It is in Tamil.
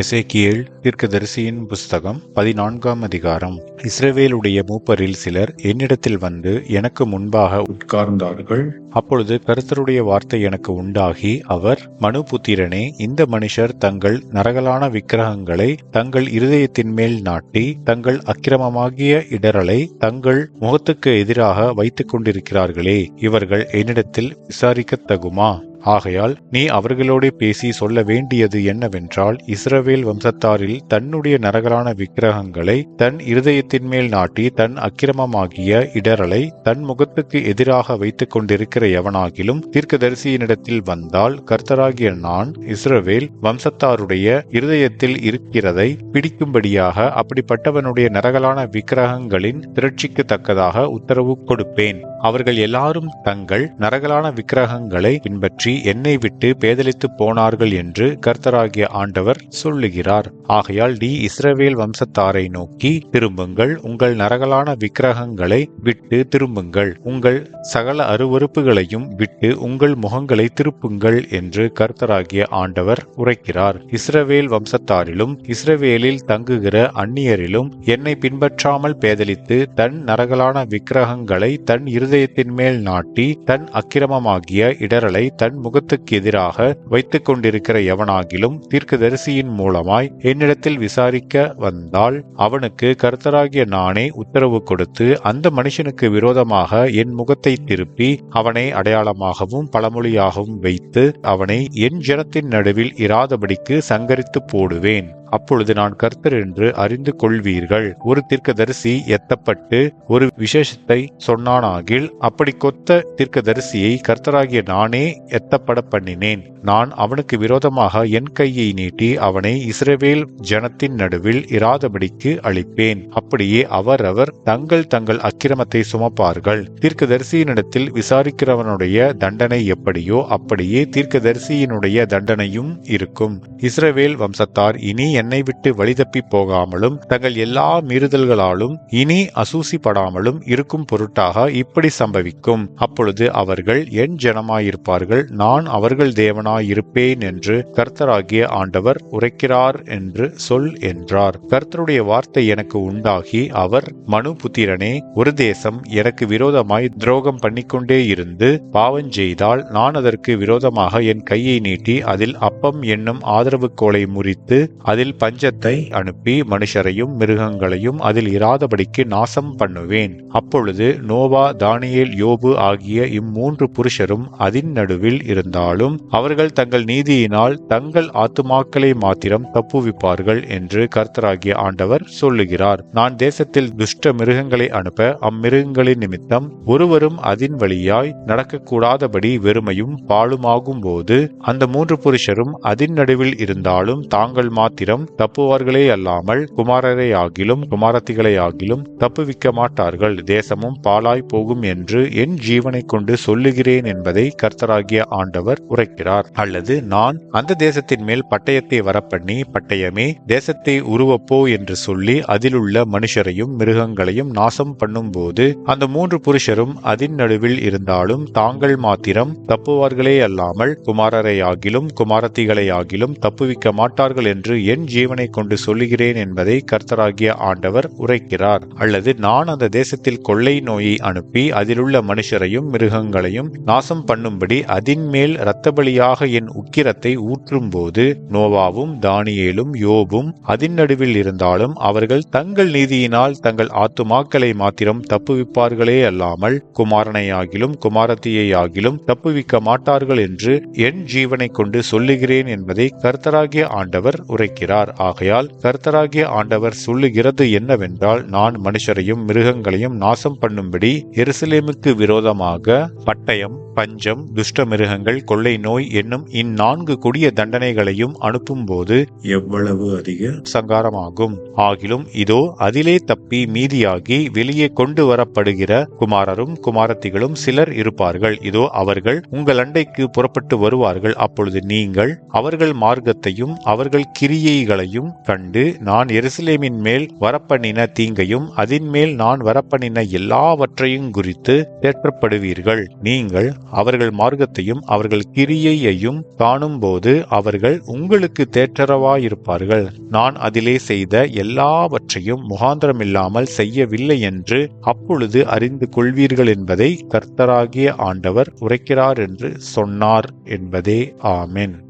எசேக்கியேல் தீர்க்கதரிசியின் புஸ்தகம் 14ஆம் அதிகாரம். இஸ்ரவேலுடைய மூப்பரில் சிலர் என்னிடத்தில் வந்து எனக்கு முன்பாக உட்கார்ந்தார்கள். அப்பொழுது கர்த்தருடைய வார்த்தை எனக்கு உண்டாகி, அவர், மனுபுத்திரனே, இந்த மனுஷர் தங்கள் நரகலான விக்கிரகங்களை தங்கள் இருதயத்தின் மேல் நாட்டி தங்கள் அக்கிரமமாகிய இடரலை தங்கள் முகத்துக்கு எதிராக வைத்துக் கொண்டிருக்கிறார்களே, இவர்கள் என்னிடத்தில் விசாரிக்கத்தகுமா? ஆகையால் நீ அவர்களோடு பேசி சொல்ல வேண்டியது என்னவென்றால், இஸ்ரவேல் வம்சத்தாரில் தன்னுடைய நரகலான விக்கிரகங்களை தன் இருதயத்தின் மேல் நாட்டி தன் அக்கிரமமாகிய இடரலை தன் முகத்துக்கு எதிராக வைத்துக் கொண்டிருக்கிற எவனாகிலும் தீர்க்கதரிசியினிடத்தில் வந்தால், கர்த்தராகிய நான் இஸ்ரவேல் வம்சத்தாருடைய இருதயத்தில் இருக்கிறதை பிடிக்கும்படியாக அப்படிப்பட்டவனுடைய நரகலான விக்கிரகங்களின் திரட்சிக்கு தக்கதாக உத்தரவு கொடுப்பேன். அவர்கள் எல்லாரும் தங்கள் நரகலான விக்கிரகங்களை பின்பற்றி என்னை விட்டு பேதலித்து போனார்கள் என்று கர்த்தராகிய ஆண்டவர் சொல்லுகிறார். ஆகையால் நீ இஸ்ரவேல் வம்சத்தாரை நோக்கி, திரும்புங்கள், உங்கள் நரகலான விக்கிரகங்களை விட்டு திரும்புங்கள், உங்கள் சகல அருவருப்புகளையும் விட்டு உங்கள் முகங்களை திருப்புங்கள் என்று கர்த்தராகிய ஆண்டவர் உரைக்கிறார். இஸ்ரவேல் வம்சத்தாரிலும் இஸ்ரவேலில் தங்குகிற அந்நியரிலும் என்னை பின்பற்றாமல் பேதலித்து தன் நரகலான விக்கிரகங்களை தன் இருதயத்தின் மேல் நாட்டி தன் அக்கிரமமாகிய இடரலை தன் முகத்துக்கு எதிராக வைத்துக் கொண்டிருக்கிற எவனாகிலும் தீர்க்கதரிசியின் மூலமாய் என்னிடத்தில் விசாரிக்க வந்தால், அவனுக்கு கர்த்தராகிய நானே உத்தரவு கொடுத்து அந்த மனுஷனுக்கு விரோதமாக என் முகத்தை திருப்பி அவனை அடையாளமாகவும் பழமொழியாகவும் வைத்து அவனை என் ஜனத்தின் நடுவில் இராதபடிக்கு சங்கரித்து போடுவேன். அப்பொழுது நான் கர்த்தர் என்று அறிந்து கொள்வீர்கள். ஒரு தீர்க்கதரிசி எத்தப்பட்டு ஒரு விசேஷத்தை சொன்னானாகில், அப்படி கொத்த தீர்க்கதரிசியை கர்த்தராகிய நானே எத்தப்பட பண்ணினேன். நான் அவனுக்கு விரோதமாக என் கையை நீட்டி அவனை இஸ்ரவேல் ஜனத்தின் நடுவில் இராதபடிக்கு அழிப்பேன். அப்படியே அவரவர் தங்கள் தங்கள் அக்கிரமத்தை சுமப்பார்கள். தீர்க்கதரிசியினிடத்தில் விசாரிக்கிறவனுடைய தண்டனை எப்படியோ அப்படியே தீர்க்கதரிசியினுடைய தண்டனையும் இருக்கும். இஸ்ரவேல் வம்சத்தார் இனி என்னை விட்டு வழிதப்பி போகாமலும் தங்கள் எல்லா மீறுதல்களாலும் இனி அசூசிப்படாமலும் இருக்கும் பொருட்டாக இப்படி சம்பவிக்கும். அப்பொழுது அவர்கள் என் ஜனமாயிருப்பார்கள், நான் அவர்கள் தேவனாயிருப்பேன் என்று கர்த்தராகிய ஆண்டவர் உரைக்கிறார் என்று சொல் என்றார். கர்த்தருடைய வார்த்தை எனக்கு உண்டாகி, அவர், மனுபுத்திரனே, ஒரு தேசம் எனக்கு விரோதமாய் துரோகம் பண்ணிக்கொண்டே இருந்து பாவஞ்செய்தால் நான் அதற்கு விரோதமாக என் கையை நீட்டி அதில் அப்பம் என்னும் ஆதரவு கோலை முறித்து அதில் பஞ்சத்தை அனுப்பி மனுஷரையும் மிருகங்களையும் அதில் இராதபடிக்கு நாசம் பண்ணுவேன். அப்பொழுது நோவா, தானியேல், யோபு ஆகிய இம்மூன்று புருஷரும் அதின் நடுவில் இருந்தாலும் அவர்கள் தங்கள் நீதியினால் தங்கள் ஆத்துமாக்களை மாத்திரம் தப்புவிப்பார்கள் என்று கர்த்தராகிய ஆண்டவர் சொல்லுகிறார். நான் தேசத்தில் துஷ்ட மிருகங்களை அனுப்ப அம்மிருகங்களின் நிமித்தம் ஒருவரும் அதின் வழியாய் நடக்கக்கூடாதபடி வெறுமையும் பாழுமாகும் போது அந்த மூன்று புருஷரும் அதின் நடுவில் இருந்தாலும் தாங்கள் மாத்திரம் தப்புவார்களே அல்லாமல் குமாரரை ஆகிலும் குமாரத்திகளை ஆகிலும் தப்புவிக்க மாட்டார்கள். தேசமும் பாழாய் போகும் என்று என் ஜீவனை கொண்டு சொல்லுகிறேன் என்பதை கர்த்தராகிய ஆண்டவர் உரைக்கிறார். அல்லது நான் அந்த தேசத்தின் மேல் பட்டயத்தை வரப்பண்ணி, பட்டயமே தேசத்தை உருவப்போ என்று சொல்லி அதிலுள்ள மனுஷரையும் மிருகங்களையும் நாசம் பண்ணும் போது அந்த மூன்று புருஷரும் அதின் நடுவில் இருந்தாலும் தாங்கள் மாத்திரம் தப்புவார்களே அல்லாமல் குமாரரை ஆகிலும் குமாரத்திகளை ஆகிலும் தப்புவிக்க மாட்டார்கள் என்று என் ஜீவனை கொண்டு சொல்லுகிறேன் என்பதை கர்த்தராகிய ஆண்டவர் உரைக்கிறார். அல்லது நான் அந்த தேசத்தில் கொள்ளை நோயை அனுப்பி அதிலுள்ள மனுஷரையும் மிருகங்களையும் நாசம் பண்ணும்படி அதின் மேல் இரத்தபலியாக என் உக்கிரத்தை ஊற்றும் போது நோவாவும் தானியேலும் யோபும் அதின் நடுவில் இருந்தாலும் அவர்கள் தங்கள் நீதியினால் தங்கள் ஆத்துமாக்களை மாத்திரம் தப்புவிப்பார்களே அல்லாமல் குமாரனை ஆகிலும் குமாரத்தியை ஆகிலும் தப்புவிக்க மாட்டார்கள் என்று என் ஜீவனை கொண்டு சொல்லுகிறேன் என்பதை கர்த்தராகிய ஆண்டவர் உரைக்கிறார். ஆகையால் கர்த்தராகிய ஆண்டவர் சொல்லுகிறது என்னவென்றால், நான் மனுஷரையும் மிருகங்களையும் நாசம் பண்ணும்படி எருசலேமுக்கு விரோதமாக பட்டயம், பஞ்சம், துஷ்ட மிருகங்கள், கொள்ளை நோய் என்னும் இந்நான்கு கொடிய தண்டனைகளையும் அனுப்பும் போது எவ்வளவு அதிக சங்காரமாகும். ஆகிலும் இதோ அதிலே தப்பி மீதியாகி வெளியே கொண்டு வரப்படுகிற குமாரரும் குமாரத்திகளும் சிலர் இருப்பார்கள். இதோ அவர்கள் உங்கள் அண்டைக்கு புறப்பட்டு வருவார்கள். அப்பொழுது நீங்கள் அவர்கள் மார்க்கத்தையும் அவர்கள் கிரியைகளையும் கண்டு நான் எருசலேமின் மேல் வரப்பண்ணின தீங்கையும் அதின் மேல் நான் வரப்பண்ணின எல்லாவற்றையும் குறித்து தேற்றப்படுவீர்கள். நீங்கள் அவர்கள் மார்க்கத்தையும் அவர்கள் கிரியையையும் கிரியைகளையும் காணும்போது அவர்கள் உங்களுக்கு தேற்றரவாயிருப்பார்கள். நான் அதிலே செய்த எல்லாவற்றையும் முகாந்திரமில்லாமல் செய்யவில்லை என்று அப்பொழுது அறிந்து கொள்வீர்கள் என்பதை கர்த்தராகிய ஆண்டவர் உரைக்கிறார் என்று சொன்னார் என்பதே. ஆமென்.